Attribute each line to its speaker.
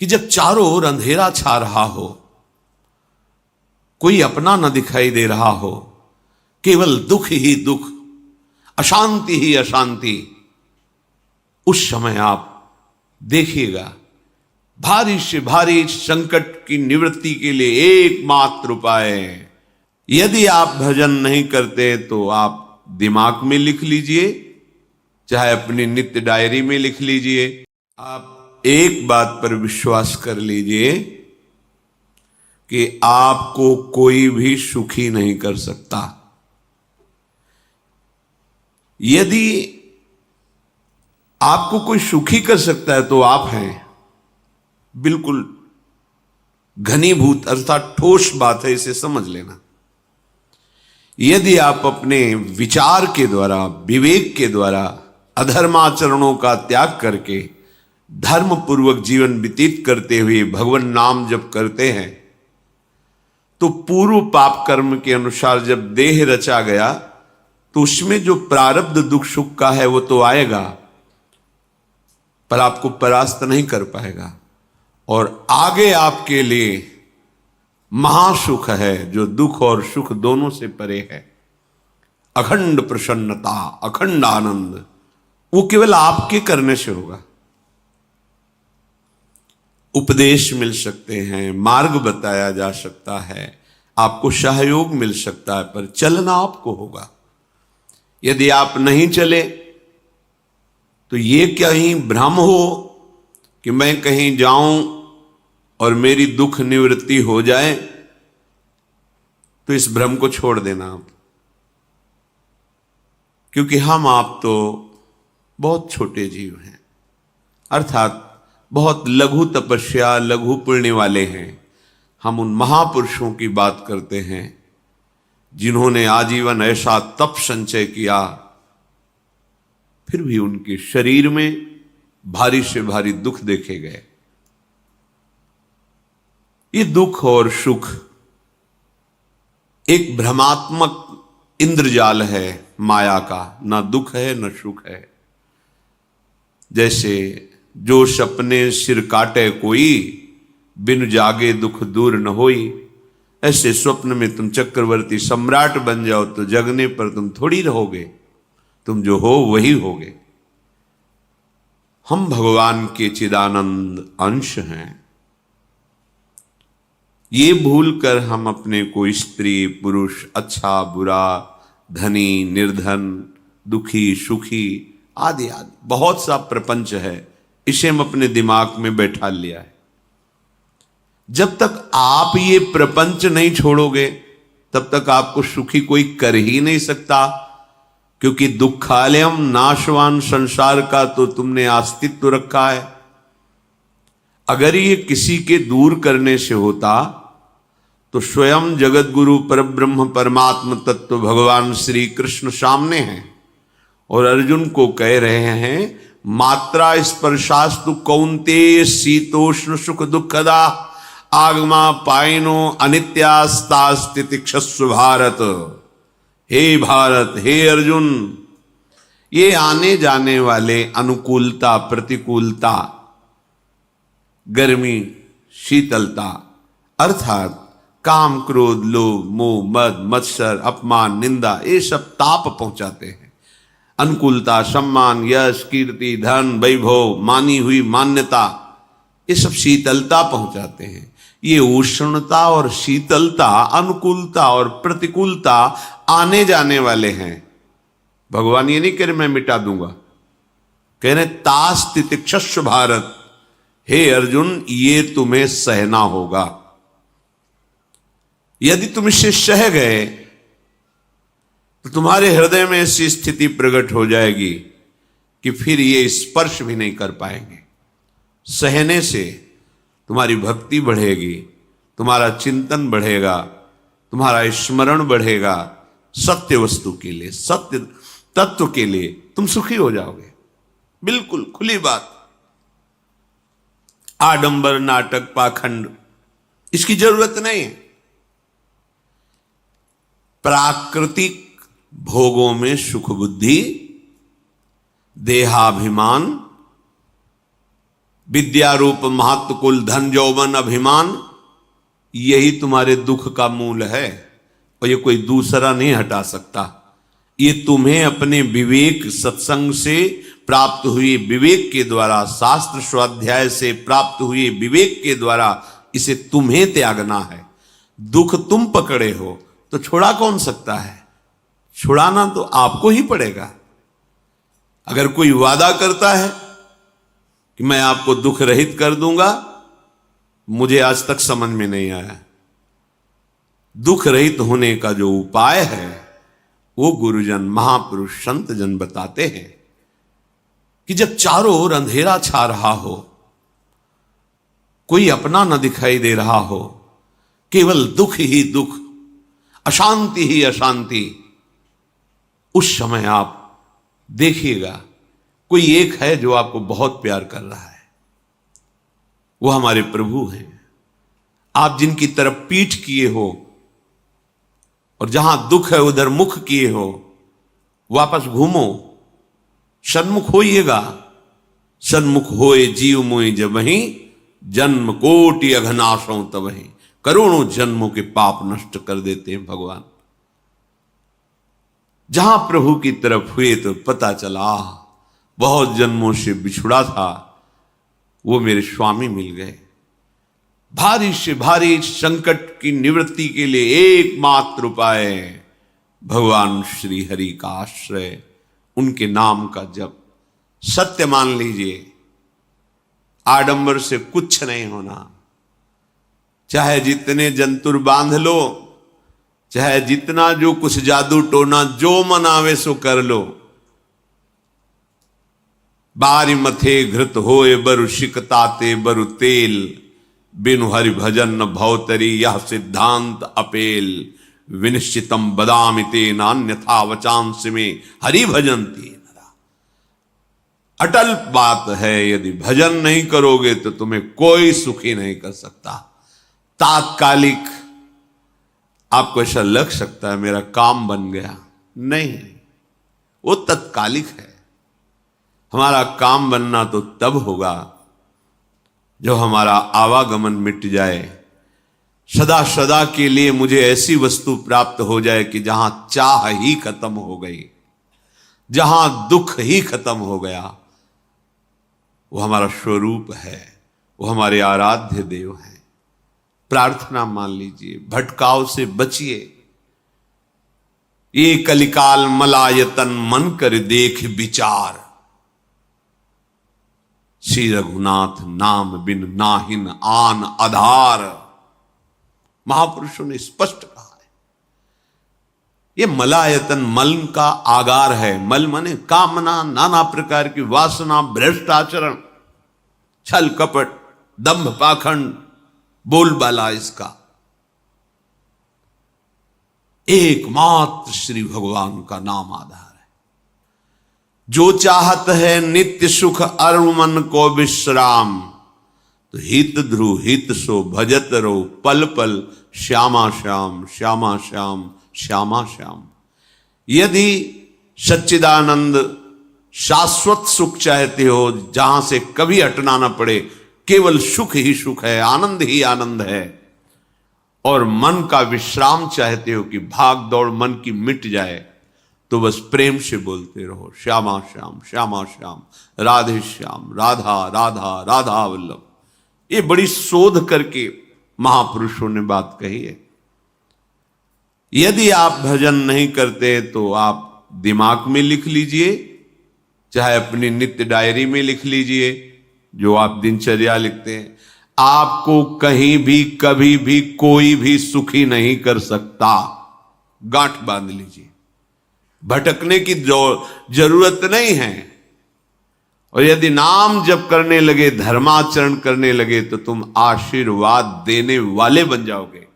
Speaker 1: कि जब चारों ओर अंधेरा छा रहा हो, कोई अपना न दिखाई दे रहा हो, केवल दुख ही दुख, अशांति ही अशांति, उस समय आप देखिएगा भारी से भारी संकट की निवृत्ति के लिए एकमात्र उपाय है। यदि आप भजन नहीं करते तो आप दिमाग में लिख लीजिए, चाहे अपनी नित्य डायरी में लिख लीजिए। आप एक बात पर विश्वास कर लीजिए कि आपको कोई भी सुखी नहीं कर सकता। यदि आपको कोई सुखी कर सकता है तो आप हैं। बिल्कुल घनीभूत अर्थात ठोस बात है, इसे समझ लेना। यदि आप अपने विचार के द्वारा, विवेक के द्वारा अधर्माचरणों का त्याग करके धर्म पूर्वक जीवन व्यतीत करते हुए भगवान नाम जप करते हैं, तो पूर्व पाप कर्म के अनुसार जब देह रचा गया तो उसमें जो प्रारब्ध दुख सुख का है वो तो आएगा, पर आपको परास्त नहीं कर पाएगा। और आगे आपके लिए महासुख है जो दुख और सुख दोनों से परे है। अखंड प्रसन्नता, अखंड आनंद, वो केवल आपके करने से होगा। उपदेश मिल सकते हैं, मार्ग बताया जा सकता है, आपको सहयोग मिल सकता है, पर चलना आपको होगा। यदि आप नहीं चले तो ये कहीं भ्रम हो कि मैं कहीं जाऊं और मेरी दुख निवृत्ति हो जाए, तो इस भ्रम को छोड़ देना आप। क्योंकि हम आप तो बहुत छोटे जीव हैं, अर्थात बहुत लघु तपस्या, लघु पुण्य वाले हैं। हम उन महापुरुषों की बात करते हैं जिन्होंने आजीवन ऐसा तप संचय किया, फिर भी उनके शरीर में भारी से भारी दुख देखे गए। ये दुख और सुख एक भ्रमात्मक इंद्रजाल है माया का, ना दुख है न सुख है। जैसे जो सपने सिर काटे कोई, बिन जागे दुख दूर न होई, ऐसे स्वप्न में तुम चक्रवर्ती सम्राट बन जाओ तो जगने पर तुम थोड़ी रहोगे, तुम जो हो वही होगे। हम भगवान के चिदानंद अंश हैं। ये भूल कर हम अपने को स्त्री पुरुष, अच्छा बुरा, धनी निर्धन, दुखी सुखी आदि आदि बहुत सा प्रपंच है, इसे हम अपने दिमाग में बैठा लिया है। जब तक आप ये प्रपंच नहीं छोड़ोगे तब तक आपको सुखी कोई कर ही नहीं सकता, क्योंकि दुखालयम नाशवान संसार का तो तुमने अस्तित्व रखा है। अगर ये किसी के दूर करने से होता तो स्वयं जगत गुरु परब्रह्म परमात्म तत्व भगवान श्री कृष्ण सामने हैं और अर्जुन को कह रहे हैं, मात्रा स्पर्शास्तु कौन्तेय शीतोष्ण सुख दुखदा आगमा पायनो अनित्यास्तास्तितिक्षस्व भारत। हे भारत, हे अर्जुन, ये आने जाने वाले अनुकूलता प्रतिकूलता, गर्मी शीतलता, अर्थात काम क्रोध लोभ मोह मद मत्सर अपमान निंदा, ये सब ताप पहुंचाते हैं। अनुकूलता सम्मान यश कीर्ति धन वैभव मानी हुई मान्यता, ये सब शीतलता पहुंचाते हैं। ये उष्णता और शीतलता, अनुकूलता और प्रतिकूलता आने जाने वाले हैं। भगवान ये नहीं कह रहे मैं मिटा दूंगा, कह रहे तास तितिक्षस्व भारत, हे अर्जुन ये तुम्हें सहना होगा। यदि तुम इसे सह गए तो तुम्हारे हृदय में ऐसी स्थिति प्रकट हो जाएगी कि फिर ये स्पर्श भी नहीं कर पाएंगे। सहने से तुम्हारी भक्ति बढ़ेगी, तुम्हारा चिंतन बढ़ेगा, तुम्हारा स्मरण बढ़ेगा, सत्य वस्तु के लिए, सत्य तत्व के लिए तुम सुखी हो जाओगे। बिल्कुल खुली बात। आडंबर नाटक पाखंड इसकी जरूरत नहीं है। प्राकृतिक भोगों में सुख बुद्धि, देहाभिमान, विद्या रूप महत्व कुल धन यौवन अभिमान, यही तुम्हारे दुख का मूल है और ये कोई दूसरा नहीं हटा सकता। ये तुम्हें अपने विवेक सत्संग से प्राप्त हुए विवेक के द्वारा, शास्त्र स्वाध्याय से प्राप्त हुए विवेक के द्वारा इसे तुम्हें त्यागना है। दुख तुम पकड़े हो तो छुड़ा कौन सकता है? छुड़ाना तो आपको ही पड़ेगा। अगर कोई वादा करता है कि मैं आपको दुख रहित कर दूंगा, मुझे आज तक समझ में नहीं आया। दुख रहित होने का जो उपाय है वो गुरुजन, महापुरुष, संत जन बताते हैं कि जब चारों ओर अंधेरा छा रहा हो, कोई अपना न दिखाई दे रहा हो, केवल दुख ही दुख, अशांति ही अशांति, उस समय आप देखिएगा कोई एक है जो आपको बहुत प्यार कर रहा है। वो हमारे प्रभु हैं। आप जिनकी तरफ पीठ किए हो और जहां दुख है उधर मुख किए हो, वापस घूमो, सन्मुख होइएगा। सन्मुख होए जीव मोहि जब वहीं, जन्म कोटि अघनाशों तब वहीं। करोड़ों जन्मों के पाप नष्ट कर देते हैं भगवान। जहां प्रभु की तरफ हुए तो पता चला बहुत जन्मों से बिछुड़ा था, वो मेरे स्वामी मिल गए। भारी से भारी संकट की निवृत्ति के लिए एकमात्र उपाय भगवान श्री हरि का आश्रय, उनके नाम का जप। सत्य मान लीजिए, आडंबर से कुछ नहीं होना। चाहे जितने जंतुर बांध लो, चाहे जितना जो कुछ जादू टोना जो मन आवे सो कर लो, बारी मथे घृत होए बरु शिकताते बरु तेल, बिनु हरि भजन न भवतरी यह सिद्धांत अपेल। विनिश्चितम बदामि तेन अन्यथा वचांस में हरि भजन्ति नरा। अटल बात है, यदि भजन नहीं करोगे तो तुम्हें कोई सुखी नहीं कर सकता। तात्कालिक आपको ऐसा लग सकता है मेरा काम बन गया, नहीं, वो तत्कालिक है। हमारा काम बनना तो तब होगा जब हमारा आवागमन मिट जाए, सदा सदा के लिए मुझे ऐसी वस्तु प्राप्त हो जाए कि जहां चाह ही खत्म हो गई, जहां दुख ही खत्म हो गया। वो हमारा स्वरूप है, वो हमारे आराध्य देव हैं। प्रार्थना मान लीजिए, भटकाव से बचिए। ये कलिकाल मलायतन मन कर देख विचार, श्री रघुनाथ नाम बिन नाहिन आन आधार। महापुरुषों ने स्पष्ट कहा है। ये मलायतन मल का आगार है। मल माने कामना, नाना प्रकार की वासना, भ्रष्ट आचरण, छल कपट, दंभ पाखंड, बोलबाला, इसका एकमात्र श्री भगवान का नाम आधार है। जो चाहत है नित्य सुख अरु मन को विश्राम, तो हित ध्रुव हित सो भजत रहो पल पल श्यामा श्याम श्यामा श्याम श्यामा श्याम। यदि सच्चिदानंद शाश्वत सुख चाहते हो, जहां से कभी हटना ना पड़े, केवल सुख ही सुख है, आनंद ही आनंद है, और मन का विश्राम चाहते हो कि भाग दौड़ मन की मिट जाए, तो बस प्रेम से बोलते रहो श्यामा श्याम श्यामा श्याम, राधे श्याम, राधा राधा राधा वल्लभ। ये बड़ी शोध करके महापुरुषों ने बात कही है। यदि आप भजन नहीं करते तो आप दिमाग में लिख लीजिए, चाहे अपनी नित्य डायरी में लिख लीजिए, जो आप दिनचर्या लिखते हैं। आपको कहीं भी कभी भी कोई भी सुखी नहीं कर सकता। गांठ बांध लीजिए, भटकने की जरूरत नहीं है। और यदि नाम जप करने लगे, धर्माचरण करने लगे, तो तुम आशीर्वाद देने वाले बन जाओगे।